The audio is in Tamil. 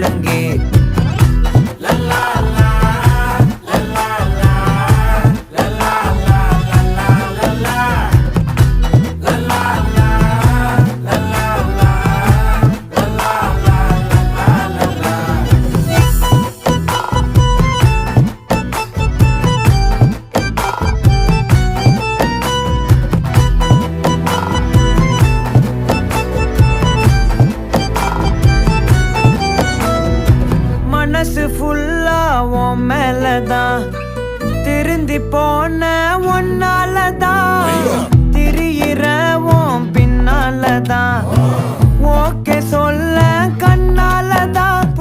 முழங்கே. மனசு ஃபுல்லா உன் மேலதான், திருந்தி போன ஒன்னாலதான், திரியிற உன் பின்னாலதான், ஓகே சொல்ல கண்ணாலதான்,